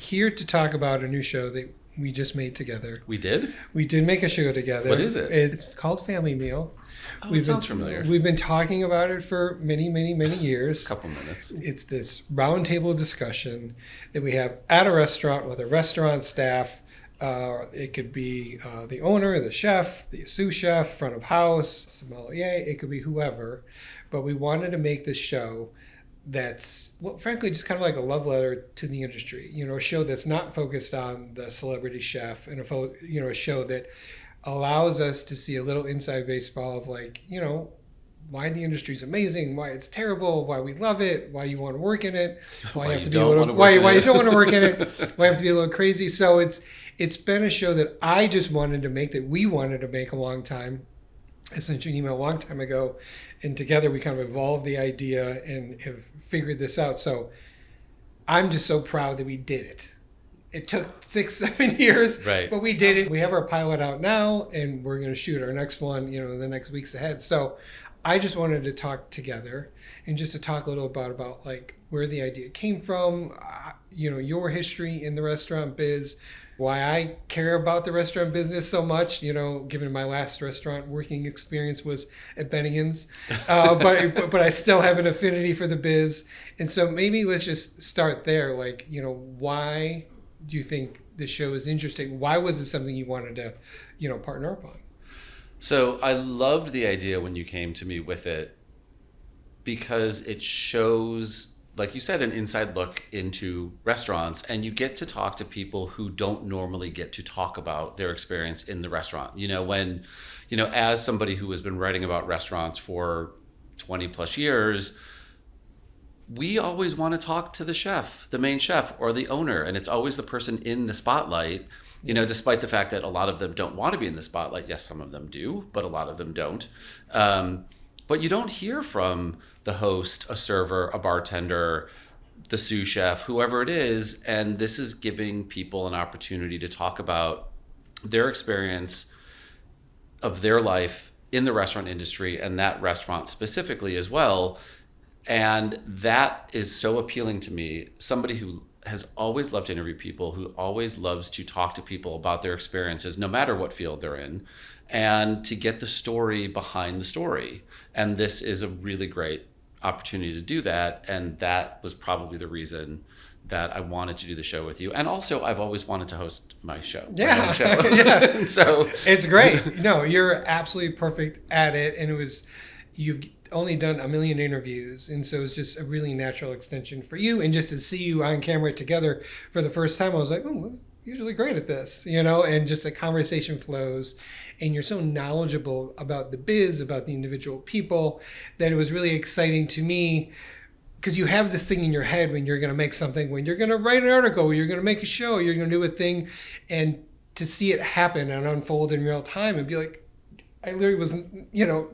here to talk about a new show that we just made together. We did? We did make a show together. What is it? It's called Family Meal. Oh, it sounds familiar. We've been talking about it for many, many, many years. A couple minutes. It's this roundtable discussion that we have at a restaurant with a restaurant staff. It could be the owner, the chef, the sous chef, front of house, sommelier. It could be whoever. But we wanted to make this show that's, well, frankly, just kind of like a love letter to the industry. You know, a show that's not focused on the celebrity chef, and a show that allows us to see a little inside baseball of, like, you know, why the industry is amazing, why it's terrible, why we love it, why you want to work in it, why you don't want to work in it, why you have to be a little crazy. So it's been a show that I just wanted to make, that we wanted to make a long time. I sent you an email a long time ago, and together we kind of evolved the idea and have figured this out. So I'm just so proud that we did it. It took 6-7 years, right, but we did it. We have our pilot out now, and we're going to shoot our next one, you know, in the next weeks ahead. So I just wanted to talk together and just to talk a little about like where the idea came from, you know, your history in the restaurant biz, why I care about the restaurant business so much, you know, given my last restaurant working experience was at Bennigan's, but I still have an affinity for the biz. And so maybe let's just start there. Like, you know, why do you think the show is interesting? Why was it something you wanted to, you know, partner up on? So I loved the idea when you came to me with it, because it shows, like you said, an inside look into restaurants, and you get to talk to people who don't normally get to talk about their experience in the restaurant. You know, when, you know, as somebody who has been writing about restaurants for 20 plus years, we always want to talk to the chef, the main chef, or the owner, and it's always the person in the spotlight, you know, despite the fact that a lot of them don't want to be in the spotlight. Yes, some of them do, but a lot of them don't. But you don't hear from the host, a server, a bartender, the sous chef, whoever it is, and this is giving people an opportunity to talk about their experience of their life in the restaurant industry, and that restaurant specifically as well. And that is so appealing to me. Somebody who has always loved to interview people, who always loves to talk to people about their experiences, no matter what field they're in, and to get the story behind the story. And this is a really great opportunity to do that. And that was probably the reason that I wanted to do the show with you. And also, I've always wanted to host my show. Yeah. My own show. Yeah. So it's great. No, you're absolutely perfect at it. And you've only done 1 million interviews, and so it's just a really natural extension for you. And just to see you on camera together for the first time, I was like, oh, you're usually great at this, you know. And just the conversation flows, and you're so knowledgeable about the biz, about the individual people, that it was really exciting to me, because you have this thing in your head when you're going to make something, when you're going to write an article, when you're going to make a show, you're going to do a thing, and to see it happen and unfold in real time and be like, I literally was, you know,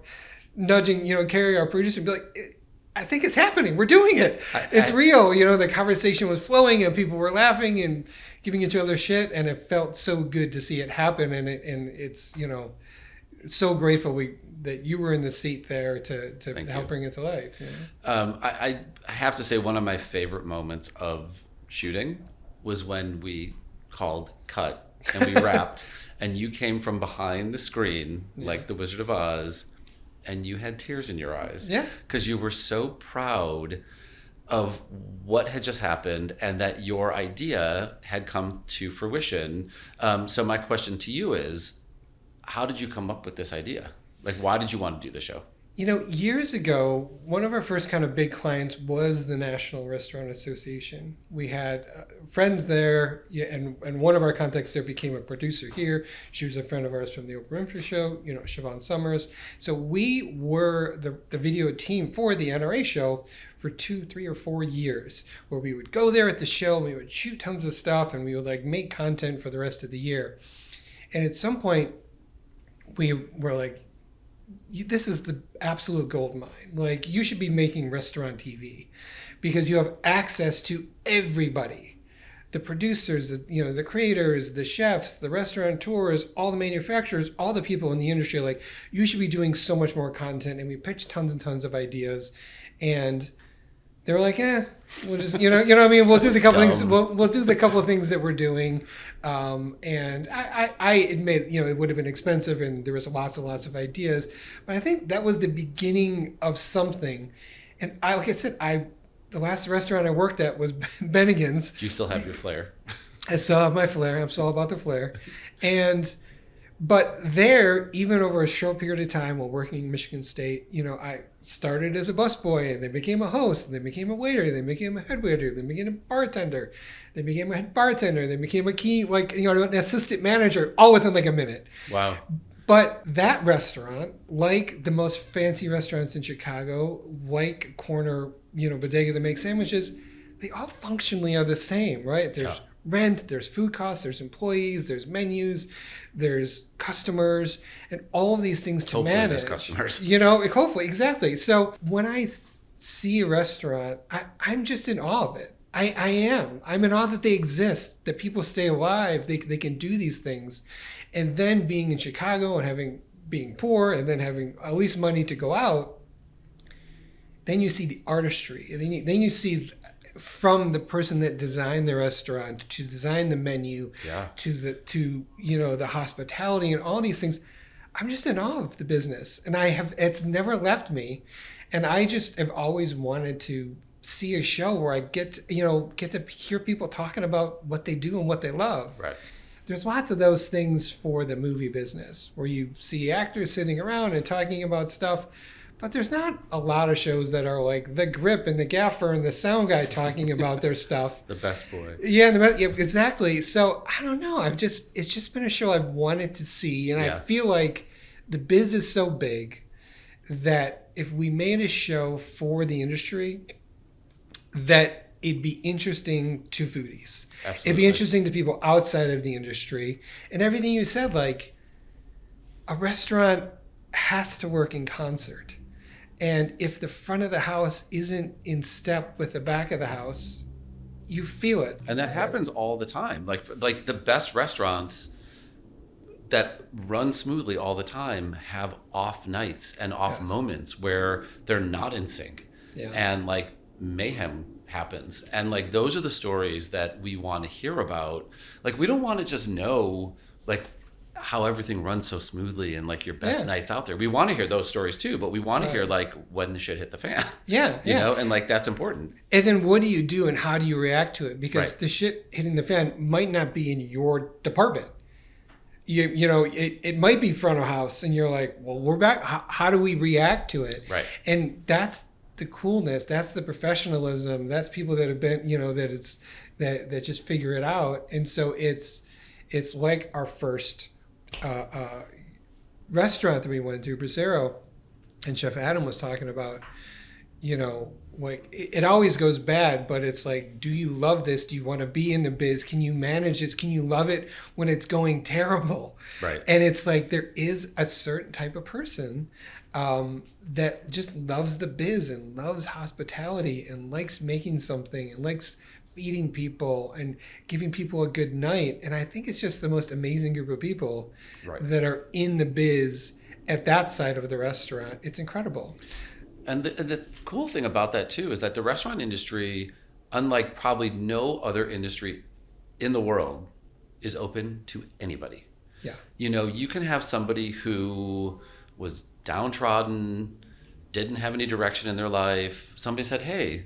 nudging, you know, Carrie, our producer, and be like, I think it's happening. We're doing it. It's real. You know, the conversation was flowing and people were laughing and giving each other shit. And it felt so good to see it happen. And it's, you know, so grateful that you were in the seat there to help bring it to life. You know? I have to say, one of my favorite moments of shooting was when we called cut and we wrapped and you came from behind the screen, like the Wizard of Oz, and you had tears in your eyes. Yeah. Because you were so proud of what had just happened and that your idea had come to fruition. So my question to you is, how did you come up with this idea? Like, why did you want to do the show? You know, years ago, one of our first kind of big clients was the National Restaurant Association. We had friends there, and one of our contacts there became a producer here. She was a friend of ours from the Oprah Winfrey Show, you know, Siobhan Summers. So we were the video team for the NRA show for 2, 3, or 4 years, where we would go there at the show, we would shoot tons of stuff, and we would like make content for the rest of the year. And at some point, we were like, this is the absolute gold mine. Like, you should be making restaurant TV because you have access to everybody. The producers, the creators, the chefs, the restaurateurs, all the manufacturers, all the people in the industry. Like, you should be doing so much more content. And we pitched tons and tons of ideas. And They were like, we'll just, you know what I mean? We'll do the couple things. Dumb. We'll do the couple of things that we're doing. And I admit, it would have been expensive and there was lots and lots of ideas, but I think that was the beginning of something. And like I said, the last restaurant I worked at was Bennigan's. Do you still have your flair? I still have my flair. I'm still all about the flair. But there, even over a short period of time while working in Michigan State, I started as a busboy and then became a host and then became a waiter, then became a head waiter, then became a bartender, then became a head bartender, then became a key, an assistant manager, all within like a minute. Wow. But that restaurant, like the most fancy restaurants in Chicago, like corner, bodega that makes sandwiches, they all functionally are the same, right? There's rent, there's food costs, there's employees, there's menus, there's customers, and all of these things to Hopefully manage. there's customers. Hopefully, exactly. So when I see a restaurant, I'm just in awe of it. I am. I'm in awe that they exist, that people stay alive, they can do these things. And then being in Chicago and being poor and then having at least money to go out, then you see the artistry. And then you see from the person that designed the restaurant to design the menu to the hospitality and all these things. I'm just in awe of the business, and it's never left me. And I just have always wanted to see a show where I get to hear people talking about what they do and what they love. Right. There's lots of those things for the movie business where you see actors sitting around and talking about stuff. But there's not a lot of shows that are like The Grip and The Gaffer and the sound guy talking about their stuff. The best boy. Yeah, exactly. So I don't know. It's just been a show I've wanted to see, and I feel like the biz is so big that if we made a show for the industry, that it'd be interesting to foodies. Absolutely. It'd be interesting to people outside of the industry, and everything you said, like a restaurant has to work in concert. And if the front of the house isn't in step with the back of the house, you feel it. And that happens all the time. Like the best restaurants that run smoothly all the time have off nights and off moments where they're not in sync. Yeah. And like mayhem happens. And like those are the stories that we want to hear about. Like we don't want to just know like how everything runs so smoothly and like your best nights out there. We want to hear those stories too, but we want to hear like when the shit hit the fan. Yeah. You know, and like that's important. And then what do you do and how do you react to it? Because Right. the shit hitting the fan might not be in your department. It might be front of house and you're like, well, we're back. How do we react to it? Right. And that's the coolness. That's the professionalism. That's people that have been, that just figure it out. And so it's like our first restaurant that we went to, Bracero, and Chef Adam was talking about, like it always goes bad, but it's like, do you love this? Do you want to be in the biz? Can you manage this? Can you love it when it's going terrible? Right. And it's like there is a certain type of person that just loves the biz and loves hospitality and likes making something and likes feeding people and giving people a good night. And I think it's just the most amazing group of people that are in the biz at that side of the restaurant. It's incredible. And the cool thing about that too is that the restaurant industry, unlike probably no other industry in the world, is open to anybody. Yeah. You can have somebody who was downtrodden, didn't have any direction in their life. Somebody said, hey,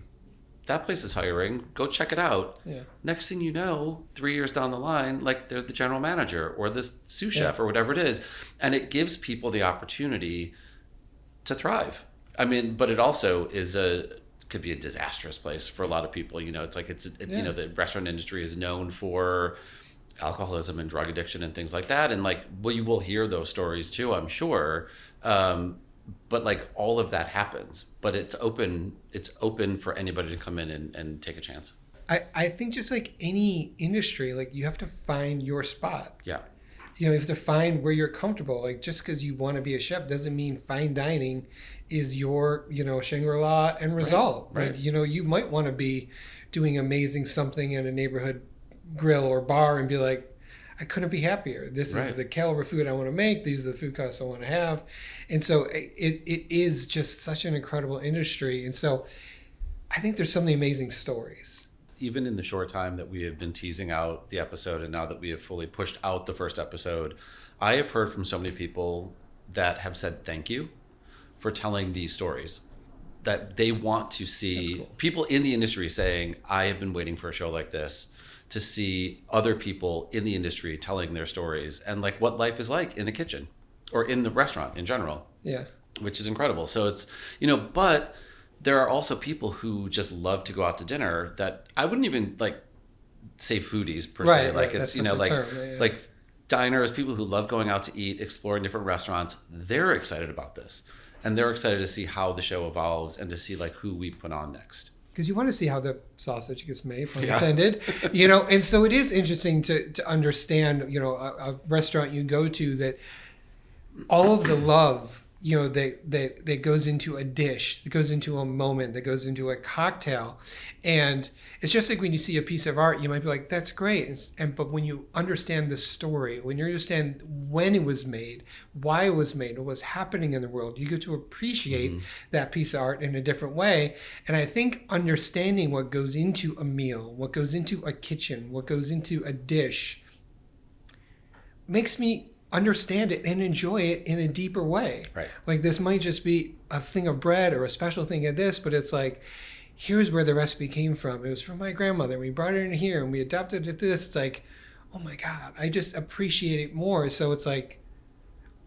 that place is hiring. Go check it out. Yeah. Next thing you know, 3 years down the line, like they're the general manager or the sous chef or whatever it is. And it gives people the opportunity to thrive. I mean, but it also could be a disastrous place for a lot of people. It's like the restaurant industry is known for alcoholism and drug addiction and things like that. And like, well, you will hear those stories too, I'm sure. But like all of that happens, but it's open for anybody to come in and take a chance. I think just like any industry, like you have to find your spot. Yeah. You have to find where you're comfortable. Like just because you want to be a chef doesn't mean fine dining is your, Shangri-La end result. Right. Like, you might want to be doing amazing something in a neighborhood grill or bar and be like, I couldn't be happier. This is the caliber food I want to make. These are the food costs I want to have. And so it is just such an incredible industry. And so I think there's so many amazing stories. Even in the short time that we have been teasing out the episode, and now that we have fully pushed out the first episode, I have heard from so many people that have said thank you for telling these stories, that they want to see Cool. people in the industry saying, I have been waiting for a show like this to see other people in the industry telling their stories and like what life is like in the kitchen or in the restaurant in general. Yeah. Which is incredible. So it's, but there are also people who just love to go out to dinner that I wouldn't even like say foodies per se. Right, Like right. it's, That's such a like, term. Yeah. like diners, people who love going out to eat, exploring different restaurants, they're excited about this. And they're excited to see how the show evolves and to see like who we put on next. Because you want to see how the sausage gets made, pun Yeah. intended, and so it is interesting to understand, a restaurant you go to, that all of the love, that goes into a dish, that goes into a moment, that goes into a cocktail. And it's just like when you see a piece of art, you might be like, that's great. But when you understand the story, when you understand when it was made, why it was made, what was happening in the world, you get to appreciate that piece of art in a different way. And I think understanding what goes into a meal, what goes into a kitchen, what goes into a dish makes me understand it and enjoy it in a deeper way. Right. Like this might just be a thing of bread or a special thing of this, but it's like, here's where the recipe came from. It was from my grandmother. We brought it in here and we adapted it to this. It's like, oh my God, I just appreciate it more. So it's like,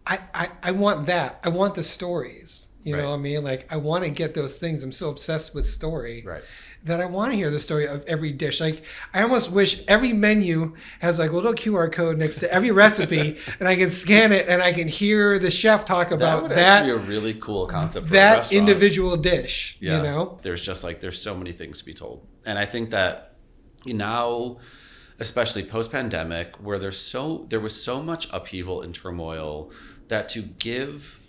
I want that. I want the stories. You know what I mean? Like, I want to get those things. I'm so obsessed with story. Right. That I want to hear the story of every dish. Like, I almost wish every menu has like a little QR code next to every recipe, and I can scan it and I can hear the chef talk about That would actually be a really cool concept for a that restaurant. individual dish. Yeah. There's so many things to be told. And I think that now, especially post-pandemic, where there was so much upheaval and turmoil, that to give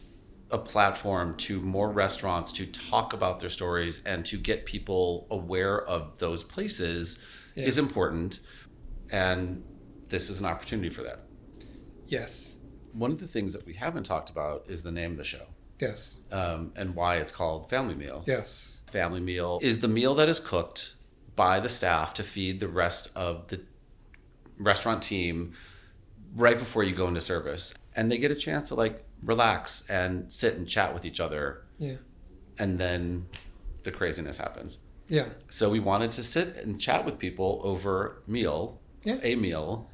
a platform to more restaurants to talk about their stories and to get people aware of those places is important. And this is an opportunity for that. Yes. One of the things that we haven't talked about is the name of the show. Yes. And why it's called Family Meal. Yes. Family Meal is the meal that is cooked by the staff to feed the rest of the restaurant team right before you go into service. And they get a chance to like relax and sit and chat with each other. Yeah. And then the craziness happens. Yeah. So we wanted to sit and chat with people over a meal,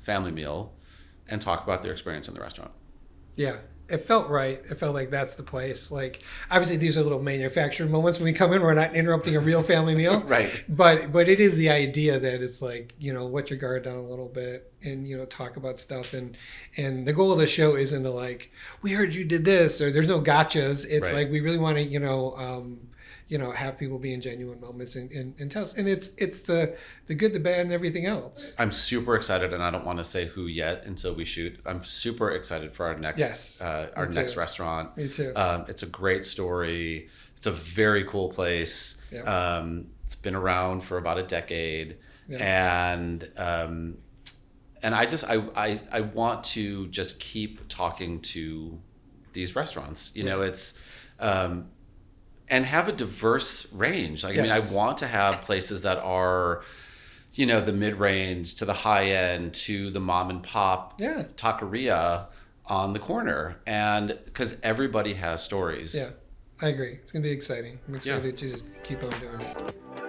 family meal, and talk about their experience in the restaurant. Yeah. It felt right. It felt like that's the place. Like, obviously these are little manufactured moments when we come in. We're not interrupting a real family meal. Right. But it is the idea that it's like, let your guard down a little bit and, talk about stuff. And the goal of the show isn't to like, we heard you did this, or there's no gotchas. It's like, we really want to, have people be in genuine moments and tell us. And it's the good, the bad, and everything else. I'm super excited, and I don't want to say who yet until we shoot. I'm super excited for our next next restaurant. Me too. It's a great story. It's a very cool place. Yeah. It's been around for about a decade, and I want to just keep talking to these restaurants. It's. And have a diverse range. Like, I mean, I want to have places that are, the mid-range to the high end to the mom and pop taqueria on the corner. And because everybody has stories. Yeah, I agree. It's going to be exciting. I'm excited to just keep on doing it.